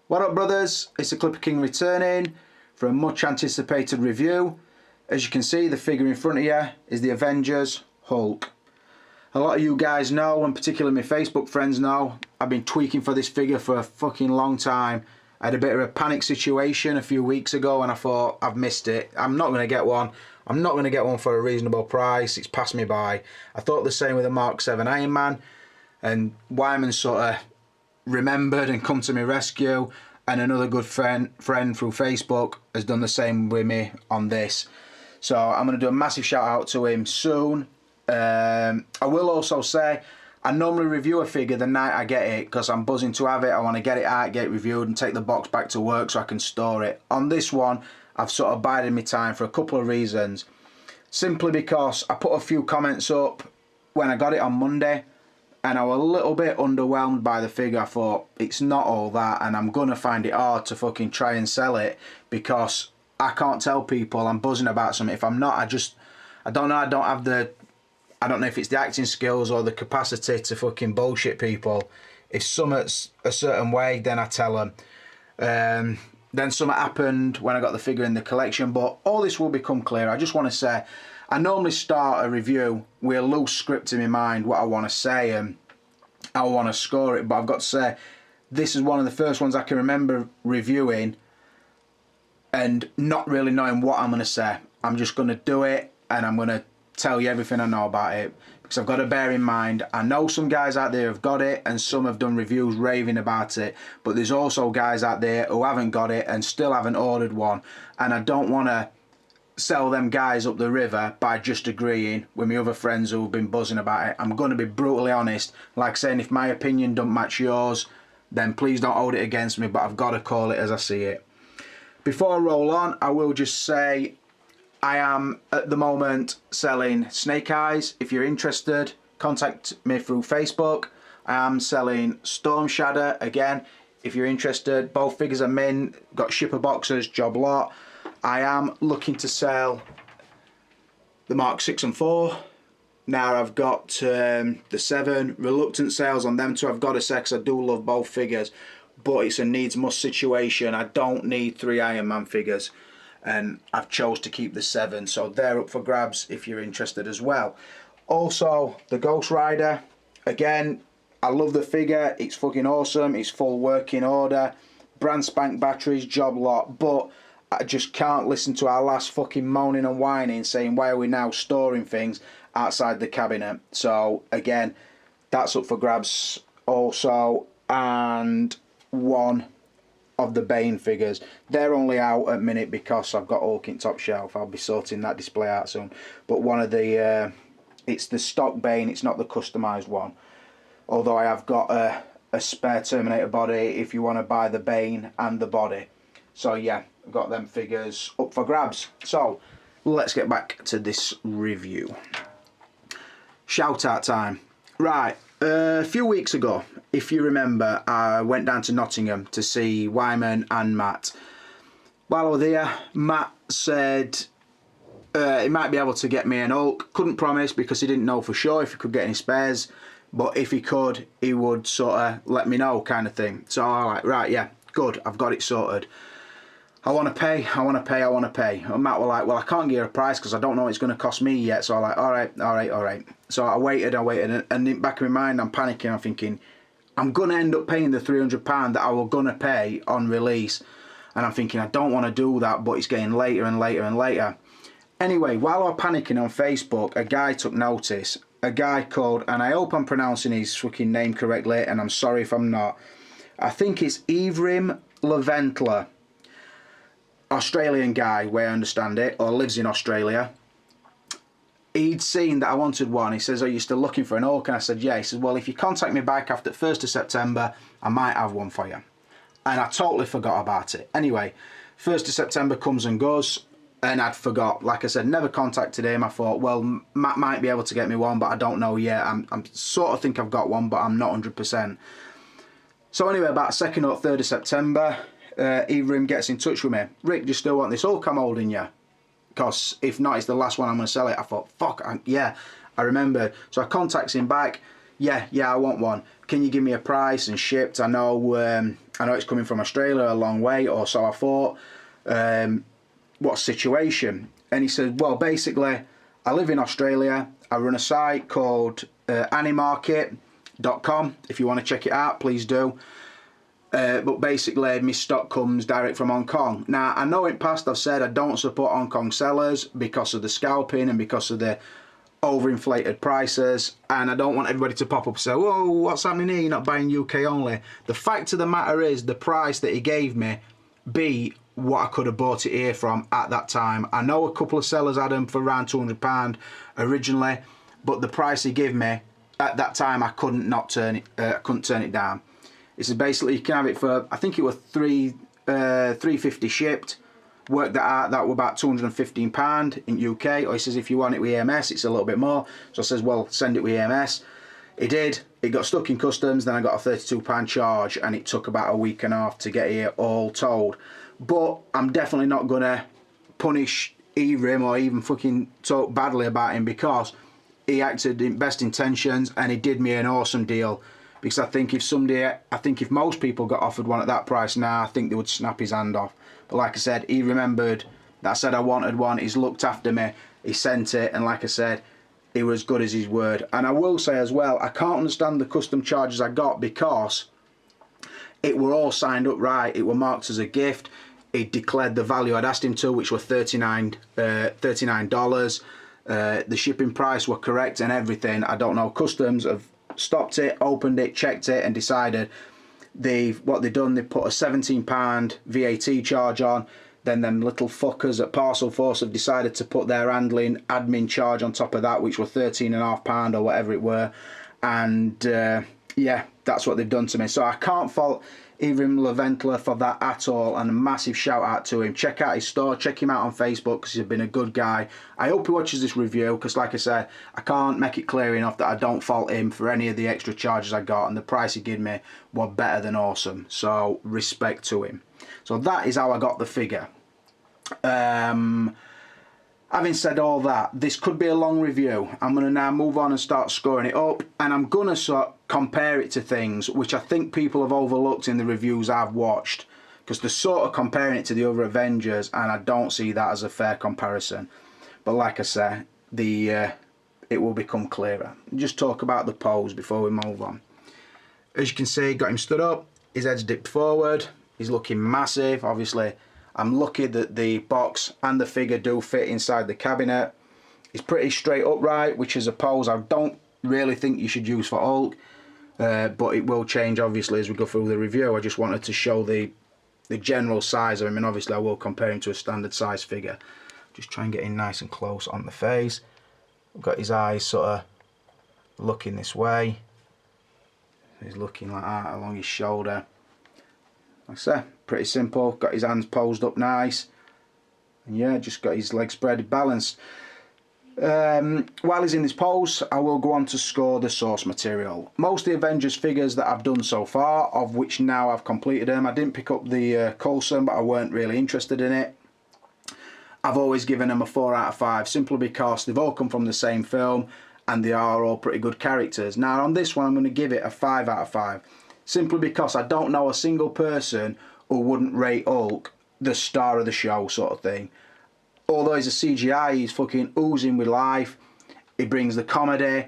What up, brothers? It's the Clipper King returning for a much anticipated review. As you can see, the figure in front of you is the Avengers Hulk. A lot of you guys know, and particularly my Facebook friends know, I've been tweaking for this figure for a fucking long time. I had a bit of a panic situation a few weeks ago and I thought, I've missed it. I'm not going to get one. I'm not going to get one for a reasonable price. It's passed me by. I thought the same with the Mark 7 Iron Man, and Wyman sort of remembered and come to my rescue, and another good friend through Facebook has done the same with me on this. So I'm going to do a massive shout out to him soon. I will also say I normally review a figure the night I get it because I'm buzzing to have it. I want to get it out, get it reviewed and take the box back to work so I can store it. On this one I've sort of bided my time for a couple of reasons. Simply because I put a few comments up when I got it on Monday and I was a little bit underwhelmed by the figure. I thought it's not all that and I'm going to find it hard to fucking try and sell it because I can't tell people I'm buzzing about something. If I'm not, I don't know, I don't know if it's the acting skills or the capacity to fucking bullshit people. If something's a certain way, then I tell them. Then something happened when I got the figure in the collection, but all this will become clear. I just want to say, I normally start a review with a loose script in my mind, what I want to say and how I want to score it, but I've got to say, this is one of the first ones I can remember reviewing and not really knowing what I'm going to say. I'm just going to do it and I'm going to tell you everything I know about it, because I've got to bear in mind I know some guys out there have got it and some have done reviews raving about it, but there's also guys out there who haven't got it and still haven't ordered one, and I don't want to sell them guys up the river by just agreeing with my other friends who have been buzzing about it. I'm going to be brutally honest, like saying, if my opinion don't match yours then please don't hold it against me, but I've got to call it as I see it. Before I roll on, I will just say I am at the moment selling Snake Eyes. If you're interested, contact me through Facebook. I am selling Storm Shadow again. If you're interested, both figures are mint, got shipper boxes, job lot. I am looking to sell the Mark 6 and 4. Now I've got the 7. Reluctant sales on them two, I've got to say, because I do love both figures, but it's a needs must situation. I don't need 3 Iron Man figures, and I've chose to keep the 7, so they're up for grabs if you're interested as well. Also, the Ghost Rider, again, I love the figure, it's fucking awesome, it's full working order, brand spank batteries, job lot, but I just can't listen to our last fucking moaning and whining saying why are we now storing things outside the cabinet. So again, that's up for grabs also, and one of the Bane figures. They're only out at minute because I've got Hulk in top shelf. I'll be sorting that display out soon. But one of the, it's the stock Bane, it's not the customised one. Although I have got a spare Terminator body if you want to buy the Bane and the body. So yeah, I've got them figures up for grabs. So let's get back to this review. Shout out time. Right. A few weeks ago, if you remember, I went down to Nottingham to see Wyman and Matt. While I was there, Matt said he might be able to get me an Hulk. Couldn't promise because he didn't know for sure if he could get any spares, but if he could, he would sort of let me know, kind of thing. So I was like, right, yeah, good, I've got it sorted. I want to pay, I want to pay, I want to pay. And Matt was like, well, I can't give you a price because I don't know what it's going to cost me yet. So I'm like, all right. So I waited, and in the back of my mind, I'm panicking. I'm thinking, I'm going to end up paying the £300 that I was going to pay on release. And I'm thinking, I don't want to do that, but it's getting later and later and later. Anyway, while I was panicking on Facebook, a guy took notice. A guy called, and I hope I'm pronouncing his fucking name correctly, and I'm sorry if I'm not. I think it's Evrim Leventler. Australian guy, where I understand it, or lives in Australia. He'd seen that I wanted one. He says, are you still looking for an Hulk? And I said, yeah. He says, well, if you contact me back after 1st of September, I might have one for you. And I totally forgot about it. Anyway, 1st of September comes and goes, and I'd forgot. Like I said, never contacted him. I thought, well, Matt might be able to get me one, but I don't know yet. I'm sort of think I've got one, but I'm not 100%. So anyway, about 2nd or 3rd of September, Evrim gets in touch with me. Rick, do you still want this Hulk I'm holding you? Because if not, it's the last one I'm going to sell it. I thought, fuck, yeah, I remember. So I contacts him back. Yeah, I want one. Can you give me a price and shipped? I know I know it's coming from Australia a long way, or so I thought. What situation? And he said, well, basically, I live in Australia. I run a site called animarket.com. If you want to check it out, please do. But basically, my stock comes direct from Hong Kong. Now, I know in past I've said I don't support Hong Kong sellers because of the scalping and because of the overinflated prices, and I don't want everybody to pop up and say, whoa, what's happening here, you're not buying UK only. The fact of the matter is, the price that he gave me beat what I could have bought it here from at that time. I know a couple of sellers had them for around £200 originally, but the price he gave me at that time, I couldn't turn it down. This is basically, you can have it for, I think it was $350 shipped. Worked that out, that was about £215 in UK. Or he says if you want it with EMS, it's a little bit more. So I says, well, send it with EMS. It did. It got stuck in customs, then I got a £32 charge, and it took about a week and a half to get here all told. But I'm definitely not gonna punish either him or even fucking talk badly about him, because he acted in best intentions and he did me an awesome deal. Because I think if most people got offered one at that price now, I think they would snap his hand off. But like I said, he remembered that I said I wanted one. He's looked after me. He sent it, and like I said, he was good as his word. And I will say as well, I can't understand the custom charges I got, because it were all signed up right. It were marked as a gift. He declared the value I'd asked him to, which were $39. The shipping price were correct and everything. I don't know. Customs have stopped it, opened it, checked it, and decided what they've done, they put a £17 VAT charge on. Then them little fuckers at Parcel Force have decided to put their handling admin charge on top of that, which were £13.5 or whatever it were. And yeah, that's what they've done to me. So I can't fault Ivan Leventler for that at all, and a massive shout out to him. Check out his store, check him out on Facebook, because he's been a good guy. I hope he watches this review, because like I said, I can't make it clear enough that I don't fault him for any of the extra charges I got, and the price he gave me were better than awesome. So respect to him. So that is how I got the figure. Having said all that, this could be a long review. I'm going to now move on and start scoring it up, and I'm going to compare it to things which I think people have overlooked in the reviews I've watched, because they're sort of comparing it to the other Avengers, and I don't see that as a fair comparison. But like I say, it will become clearer. Just talk about the pose before we move on. As you can see, got him stood up, his head's dipped forward, he's looking massive. Obviously, I'm lucky that the box and the figure do fit inside the cabinet. He's pretty straight upright, which is a pose I don't really think you should use for Hulk, but it will change obviously as we go through the review. I just wanted to show the general size of him, and obviously I will compare him to a standard size figure. Just try and get in nice and close on the face. We've got his eyes sort of looking this way. He's looking like that along his shoulder. Like I say, pretty simple. Got his hands posed up nice, and yeah, just got his legs spread balanced. While he's in this pose, I will go on to score the source material. Most of the Avengers figures that I've done so far, of which now I've completed them, I didn't pick up the Coulson, but I weren't really interested in it. I've always given them a 4 out of 5, simply because they've all come from the same film and they are all pretty good characters. Now on this one, I'm going to give it a 5 out of 5. Simply because I don't know a single person who wouldn't rate Hulk the star of the show sort of thing. Although he's a CGI, he's fucking oozing with life. He brings the comedy,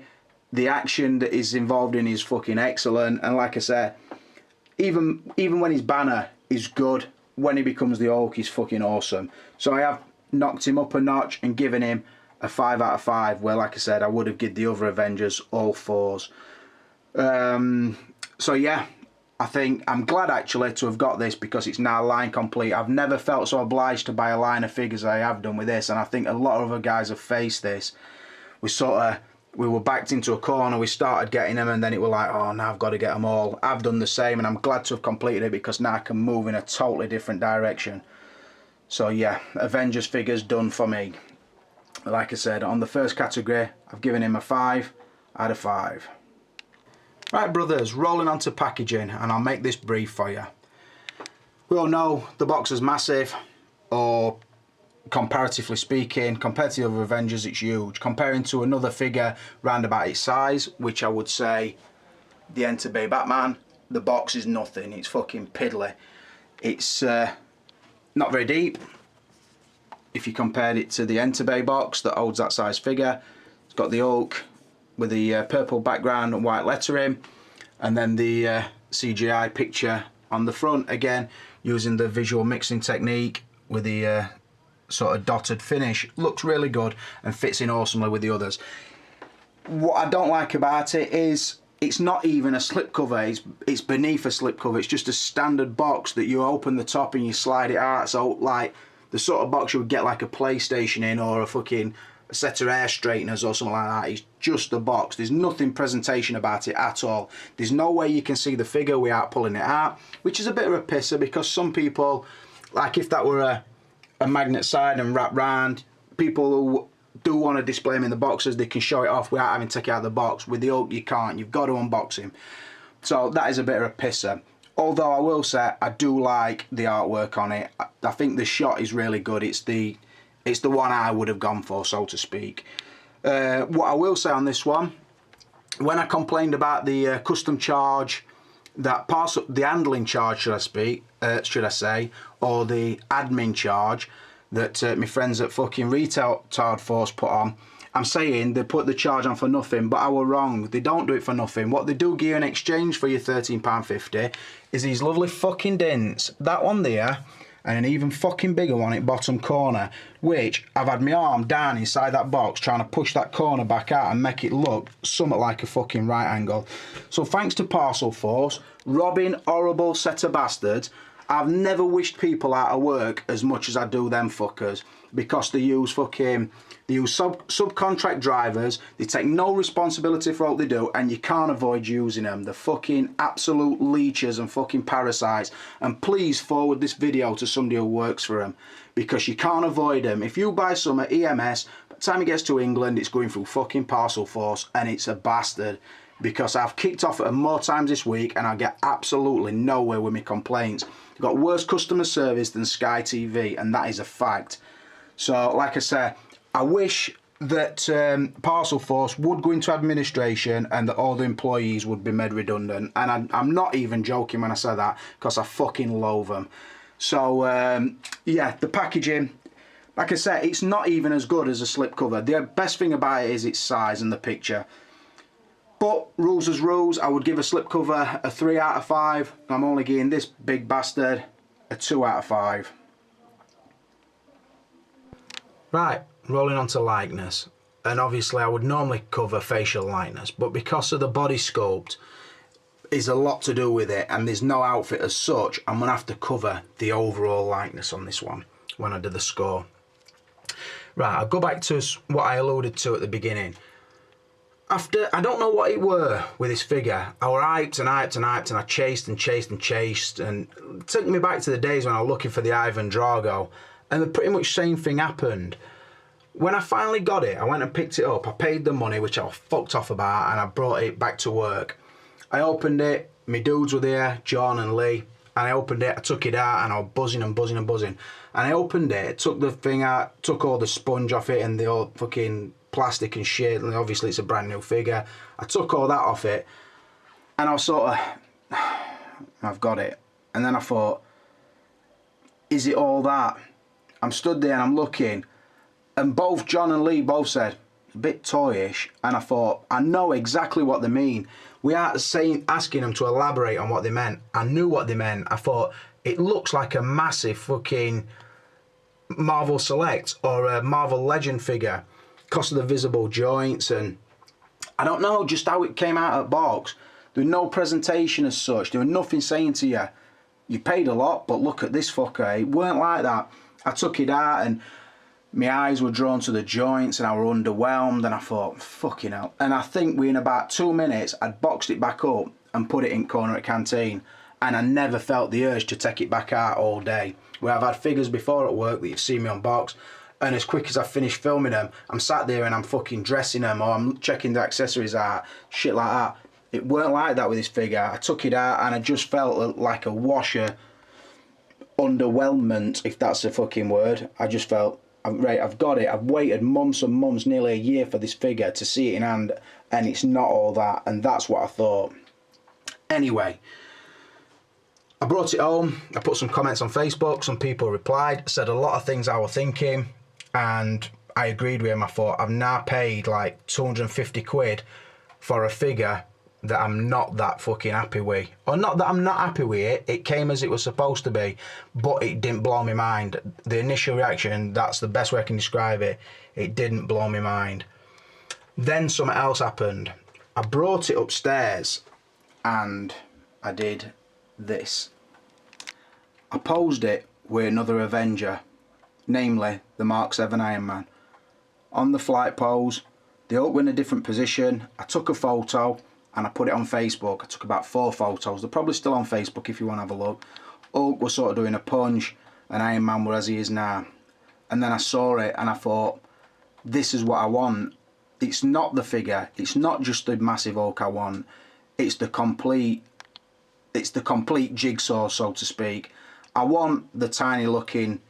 the action that is involved in is fucking excellent. And like I said, even when his banner is good, when he becomes the Hulk, he's fucking awesome. So I have knocked him up a notch and given him a 5 out of 5, where like I said, I would have given the other Avengers all 4s. So yeah, I think I'm glad actually to have got this, because it's now line complete. I've never felt so obliged to buy a line of figures as I have done with this, and I think a lot of other guys have faced this. We were backed into a corner, we started getting them, and then it was like, oh, now I've got to get them all. I've done the same, and I'm glad to have completed it, because now I can move in a totally different direction. So yeah, Avengers figures done for me. Like I said, on the first category, I've given him a 5 out of 5. Right brothers, rolling on to packaging, and I'll make this brief for you. We all know the box is massive, or comparatively speaking, compared to the other Avengers, it's huge. Comparing to another figure round about its size, which I would say the Enter Bay Batman, the box is nothing. It's fucking piddly. It's not very deep. If you compared it to the Enterbay box that holds that size figure, it's got the Hulk with the purple background and white lettering, and then the CGI picture on the front, again using the visual mixing technique with the sort of dotted finish. Looks really good and fits in awesomely with the others. What I don't like about it is it's not even a slipcover. It's beneath a slipcover. It's just a standard box that you open the top and you slide it out. So like the sort of box you would get like a PlayStation in, or a fucking set of hair straighteners or something like that. It's just a box. There's nothing presentation about it at all. There's no way you can see the figure without pulling it out, which is a bit of a pisser, because some people, like if that were a magnet side and wrapped round, people who do want to display them in the boxes, they can show it off without having to take it out of the box. With the Hulk you can't, you've got to unbox him. So that is a bit of a pisser. Although I will say I do like the artwork on it. I think the shot is really good. It's the one I would have gone for, so to speak. What I will say on this one, when I complained about the custom charge, that parcel, the handling charge, should I say, or the admin charge that my friends at fucking Retail Task Force put on, I'm saying they put the charge on for nothing, but I were wrong. They don't do it for nothing. What they do give you in exchange for your £13.50 is these lovely fucking dints. That one there, and an even fucking bigger one at bottom corner, which I've had my arm down inside that box trying to push that corner back out and make it look somewhat like a fucking right angle. So thanks to Parcel Force, robbing horrible set of bastards. I've never wished people out of work as much as I do them fuckers, because they use subcontract drivers, they take no responsibility for what they do, and you can't avoid using them. They're fucking absolute leeches and fucking parasites. And please forward this video to somebody who works for them, because you can't avoid them. If you buy some at EMS, by the time it gets to England, it's going through fucking Parcel Force, and it's a bastard. Because I've kicked off at them more times this week and I get absolutely nowhere with my complaints. I've got worse customer service than Sky TV, and that is a fact. So, like I say, I wish that Parcel Force would go into administration and that all the employees would be made redundant. And I'm not even joking when I say that, because I fucking loathe them. So, yeah, the packaging, like I say, it's not even as good as a slipcover. The best thing about it is its size and the picture. But rules as rules, I would give a slipcover a 3 out of 5. I'm only giving this big bastard a 2 out of 5. Right, rolling on to likeness. And obviously I would normally cover facial likeness, but because of the body sculpt is a lot to do with it, and there's no outfit as such, I'm going to have to cover the overall likeness on this one when I do the score. Right, I'll go back to what I alluded to at the beginning. After, I don't know what it were with this figure, I were hyped and hyped and hyped, and I chased and chased and chased, and it took me back to the days when I was looking for the Ivan Drago, and the pretty much same thing happened. When I finally got it, I went and picked it up, I paid the money, which I was fucked off about, and I brought it back to work. I opened it, my dudes were there, John and Lee, and I opened it, I took it out, and I was buzzing and buzzing and buzzing. And I opened it, took the thing out, took all the sponge off it and the old fucking plastic and shit, and obviously it's a brand new figure. I took all that off it, and I was sort of, I've got it. And then I thought, is it all that? I'm stood there and I'm looking, and both John and Lee both said, a bit toyish, and I thought, I know exactly what they mean. We aren't asking them to elaborate on what they meant. I knew what they meant. I thought, it looks like a massive fucking Marvel Select or a Marvel Legend figure because of the visible joints, and I don't know just how it came out of the box. There was no presentation as such. There was nothing saying to you, you paid a lot, but look at this fucker. It weren't like that. I took it out and my eyes were drawn to the joints and I were underwhelmed, and I thought, fucking hell. And I think in about 2 minutes I'd boxed it back up and put it in corner at canteen, and I never felt the urge to take it back out all day. Where I've had figures before at work that you've seen me unbox, and as quick as I finish filming them, I'm sat there and I'm fucking dressing them, or I'm checking the accessories out, shit like that. It weren't like that with this figure. I took it out and I just felt like a washer underwhelmment, if that's a fucking word. I just felt, right, I've got it. I've waited months and months, nearly a year for this figure to see it in hand, and it's not all that, and that's what I thought. Anyway, I brought it home, I put some comments on Facebook, some people replied, said a lot of things I was thinking, and I agreed with him. I thought, I've now paid like 250 quid for a figure that I'm not that fucking happy with. Or not that I'm not happy with it, it came as it was supposed to be, but it didn't blow my mind. The initial reaction, that's the best way I can describe it, it didn't blow my mind. Then something else happened. I brought it upstairs and I did this. I posed it with another Avenger, namely the Mark 7 Iron Man. On the flight pose, the Hulk were in a different position. I took a photo and I put it on Facebook. I took about 4 photos. They're probably still on Facebook if you want to have a look. Hulk was sort of doing a punch and Iron Man were as he is now. And then I saw it and I thought, this is what I want. It's not the figure. It's not just the massive Hulk I want. It's the complete jigsaw, so to speak. I want the tiny looking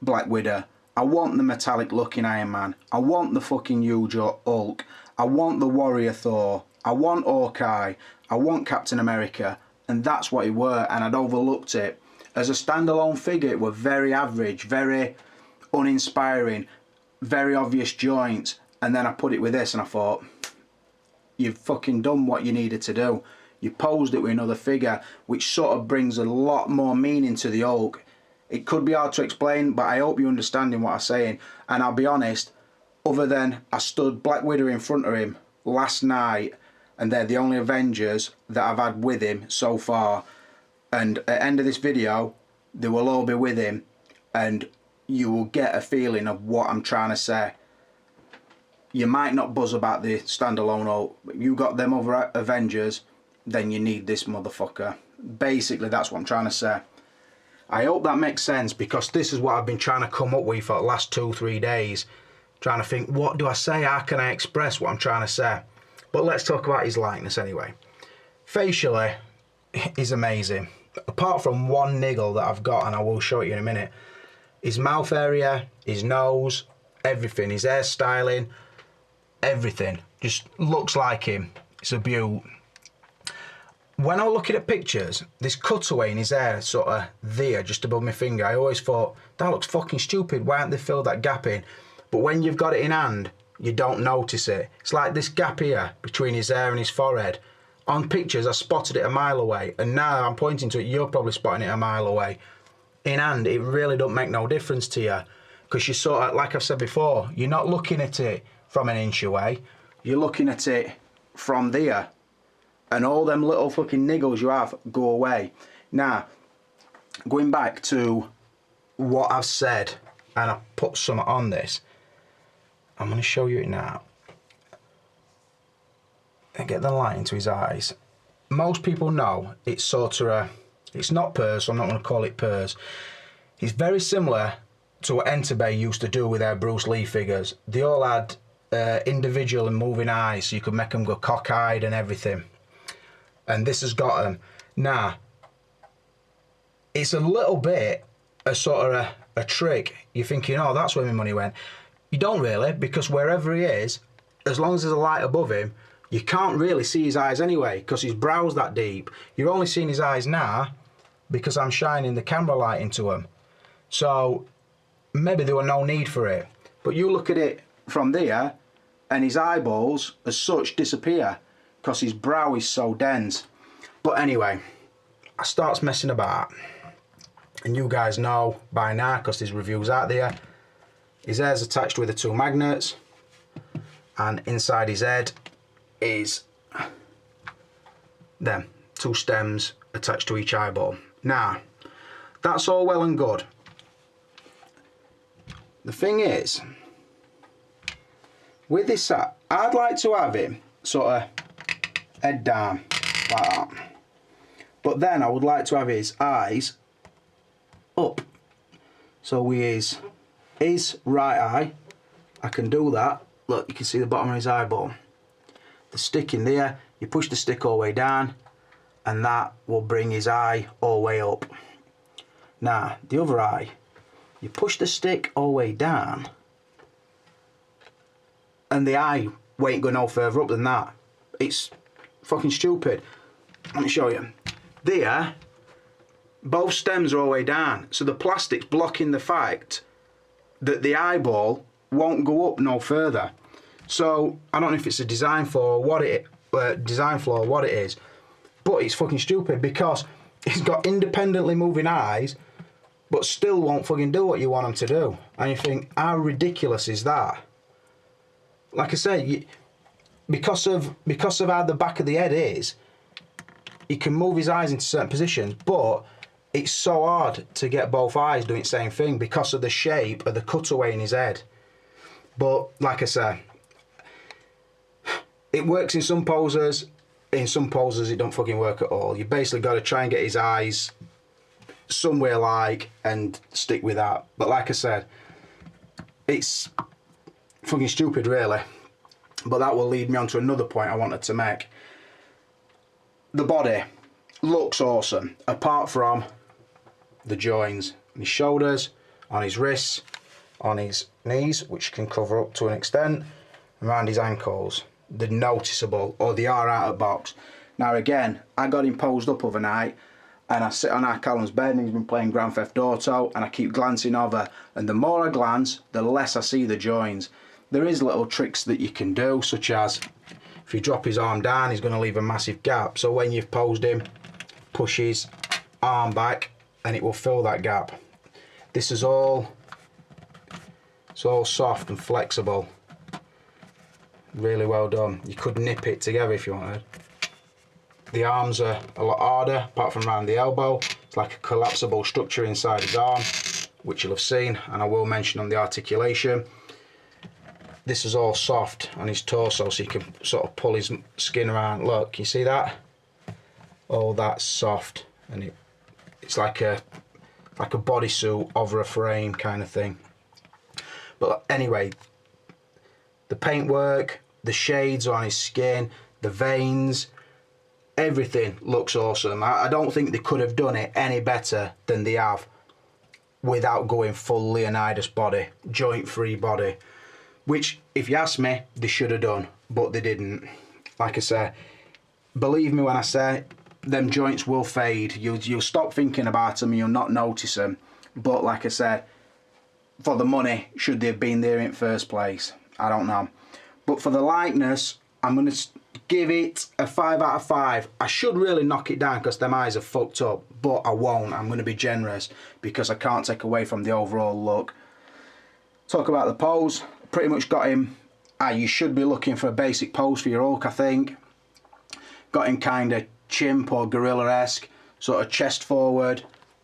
Black Widow. I want the metallic looking Iron Man. I want the fucking huge Hulk. I want the Warrior Thor. I want Hawkeye. I want Captain America. And that's what it were, and I'd overlooked it. As a standalone figure, it were very average, very uninspiring, very obvious joints. And then I put it with this and I thought, you've fucking done what you needed to do. You posed it with another figure, which sort of brings a lot more meaning to the Hulk. It could be hard to explain, but I hope you're understanding what I'm saying. And I'll be honest, other than I stood Black Widow in front of him last night, and they're the only Avengers that I've had with him so far. And at the end of this video, they will all be with him, and you will get a feeling of what I'm trying to say. You might not buzz about the standalone Hulk, but you got them other Avengers, then you need this motherfucker. Basically, that's what I'm trying to say. I hope that makes sense, because this is what I've been trying to come up with for the last 2-3 days. Trying to think, what do I say? How can I express what I'm trying to say? But let's talk about his likeness anyway. Facially, he's amazing. Apart from one niggle that I've got, and I will show it you in a minute. His mouth area, his nose, everything, his hairstyling, everything just looks like him. It's a beaut. When I was looking at pictures, this cutaway in his hair, sort of there, just above my finger, I always thought, that looks fucking stupid, why haven't they filled that gap in? But when you've got it in hand, you don't notice it. It's like this gap here, between his hair and his forehead. On pictures, I spotted it a mile away, and now I'm pointing to it, you're probably spotting it a mile away. In hand, it really don't make no difference to you, because you sort of, like I've said before, you're not looking at it from an inch away, you're looking at it from there. And all them little fucking niggles you have go away. Now, going back to what I've said, and I put some on this, I'm going to show you it now. And get the light into his eyes. Most people know it's sort of it's not purrs, so I'm not going to call it purrs. It's very similar to what Entebbe used to do with their Bruce Lee figures. They all had individual and moving eyes, so you could make them go cockeyed and everything. And this has got them. Now, it's a little bit a sort of a trick. You're thinking, oh, that's where my money went. You don't really, because wherever he is, as long as there's a light above him, you can't really see his eyes anyway, because his brow's that deep. You're only seeing his eyes now because I'm shining the camera light into them. So maybe there were no need for it. But you look at it from there, and his eyeballs, as such, disappear, because his brow is so dense. But anyway, I starts messing about, and you guys know by now, because there's reviews out there, his hair's attached with the 2 magnets, and inside his head is them 2 stems attached to each eyeball. Now, that's all well and good. The thing is, with this hat, I'd like to have him sort of head down like that, but then I would like to have his eyes up. So with his right eye, I can do that. Look, you can see the bottom of his eyeball. The stick in there, you push the stick all the way down, and that will bring his eye all the way up. Now, the other eye, you push the stick all the way down, and the eye won't go no further up than that. It's fucking stupid. Let me show you. There, both stems are all the way down, so the plastic's blocking the fact that the eyeball won't go up no further. So I don't know if it's a design flaw or what it is, but it's fucking stupid because it's got independently moving eyes, but still won't fucking do what you want them to do. And you think, how ridiculous is that? Like I say, because of how the back of the head is, he can move his eyes into certain positions, but it's so hard to get both eyes doing the same thing because of the shape of the cutaway in his head. But like I say, it works in some poses. In some poses, it don't fucking work at all. You basically got to try and get his eyes somewhere and stick with that. But like I said, it's fucking stupid, really. But that will lead me on to another point I wanted to make. The body looks awesome, apart from the joins on his shoulders, on his wrists, on his knees, which can cover up to an extent, around his ankles. They're noticeable, or they are out of box. Now again, I got him posed up overnight, and I sit on our Callum's bed, and he's been playing Grand Theft Auto, and I keep glancing over, and the more I glance, the less I see the joins. There is little tricks that you can do, such as if you drop his arm down, he's going to leave a massive gap. So when you've posed him, push his arm back, and it will fill that gap. This is all soft and flexible. Really well done. You could nip it together if you wanted. The arms are a lot harder, apart from around the elbow. It's like a collapsible structure inside his arm, which you'll have seen, and I will mention on the articulation. This is all soft on his torso, so you can sort of pull his skin around. Look, you see that? Oh, that's soft, and it's like a bodysuit over a frame kind of thing. But anyway, the paintwork, the shades on his skin, the veins, everything looks awesome. I don't think they could have done it any better than they have without going full Leonidas body, joint-free body. Which, if you ask me, they should have done, but they didn't. Like I say, believe me when I say, them joints will fade. You'll stop thinking about them and you'll not notice them. But like I said, for the money, should they have been there in the first place? I don't know. But for the likeness, I'm going to give it a 5 out of 5. I should really knock it down because them eyes are fucked up, but I won't. I'm going to be generous because I can't take away from the overall look. Talk about the pose. Pretty much got him. You should be looking for a basic pose for your Hulk, I think. Got him kind of chimp or gorilla-esque, sort of chest forward,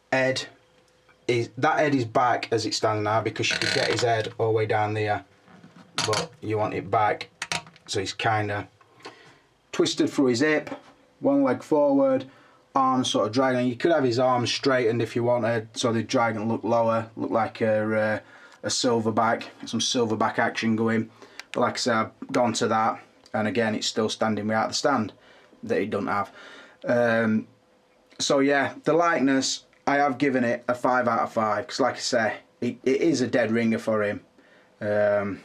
head. That head is back as it stands now because you could get his head all the way down there, but you want it back, so he's kind of twisted through his hip, one leg forward, arms sort of dragging. You could have his arms straightened if you wanted, so they drag and look lower, look like a silverback, some silverback action going. But like I said, I've gone to that, and again, it's still standing without the stand that he doesn't have. So yeah, the likeness, I have given it a 5 out of 5 because, like I say, it is a dead ringer for him. I'll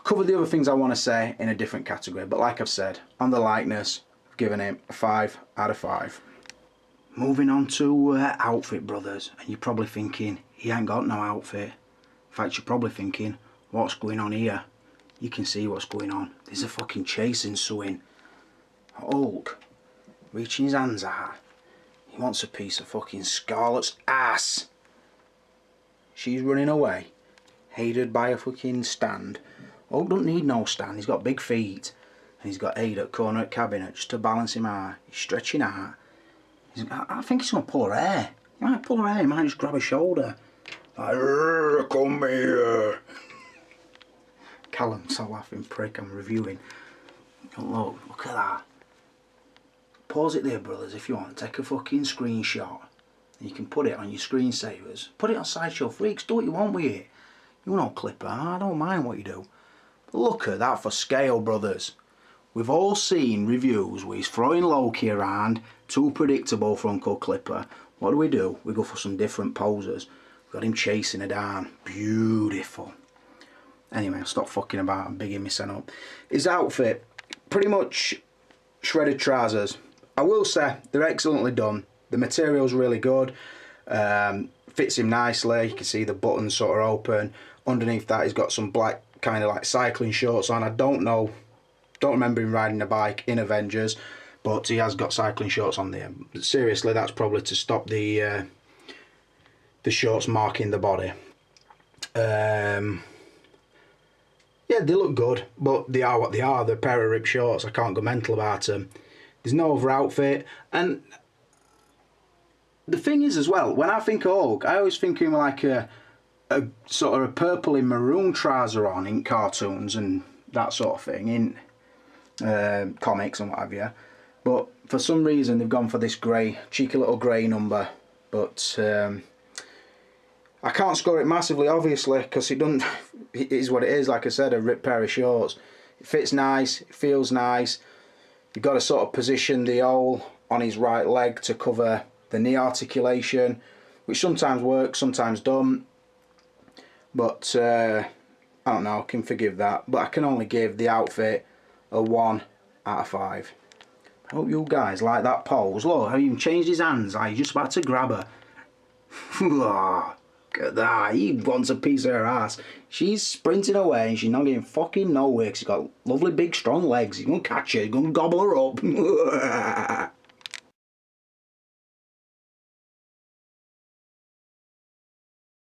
cover the other things I want to say in a different category, but like I've said, on the likeness, I've given him a 5 out of 5. Moving on to outfit, brothers, and you're probably thinking, he ain't got no outfit. In fact, you're probably thinking, what's going on here? You can see what's going on. There's a fucking chase ensuing. Hulk, reaching his hands out. He wants a piece of fucking Scarlet's ass. She's running away, aided by a fucking stand. Hulk don't need no stand, he's got big feet. And he's got Ada at corner at cabinet just to balance him out. He's stretching out. I think he's going to pull her hair. He might pull her hair, he might just grab her shoulder. Like, come here. Callum's a laughing prick, I'm reviewing. Look at that. Pause it there, brothers, if you want. Take a fucking screenshot. And you can put it on your screensavers. Put it on Sideshow Freaks. Do what you want with it. You know, Clipper, I don't mind what you do. But look at that for scale, brothers. We've all seen reviews where he's throwing Loki around, too predictable for Uncle Clipper. What do? We go for some different poses. Got him chasing her down. Beautiful. Anyway, I'll stop fucking about and bigging myself up. His outfit, pretty much shredded trousers, I will say they're excellently done. The material's really good. Fits him nicely. You can see the buttons sort of open. Underneath that, he's got some black kind of like cycling shorts on. I don't remember him riding a bike in Avengers, but he has got cycling shorts on there. But seriously, that's probably to stop the shorts marking the body. Yeah, they look good, but they are what they are. They're a pair of ripped shorts. I can't go mental about them. There's no other outfit. And the thing is as well, when I think of Hulk, I always think of him like a sort of a purple and maroon trouser on in cartoons and that sort of thing, in comics and what have you. But for some reason they've gone for this grey, cheeky little grey number. But I can't score it massively, obviously, because it is what it is. Like I said, a ripped pair of shorts. It fits nice, it feels nice. You've got to sort of position the hole on his right leg to cover the knee articulation, which sometimes works, sometimes don't. But I don't know, I can forgive that. But I can only give the outfit a 1 out of 5. I hope you guys like that pose. Look, I even changed his hands. Like, he's just about to grab her. Look at that, he wants a piece of her ass. She's sprinting away and she's not getting fucking nowhere because she's got lovely big strong legs. He's going to catch her, he's going to gobble her up.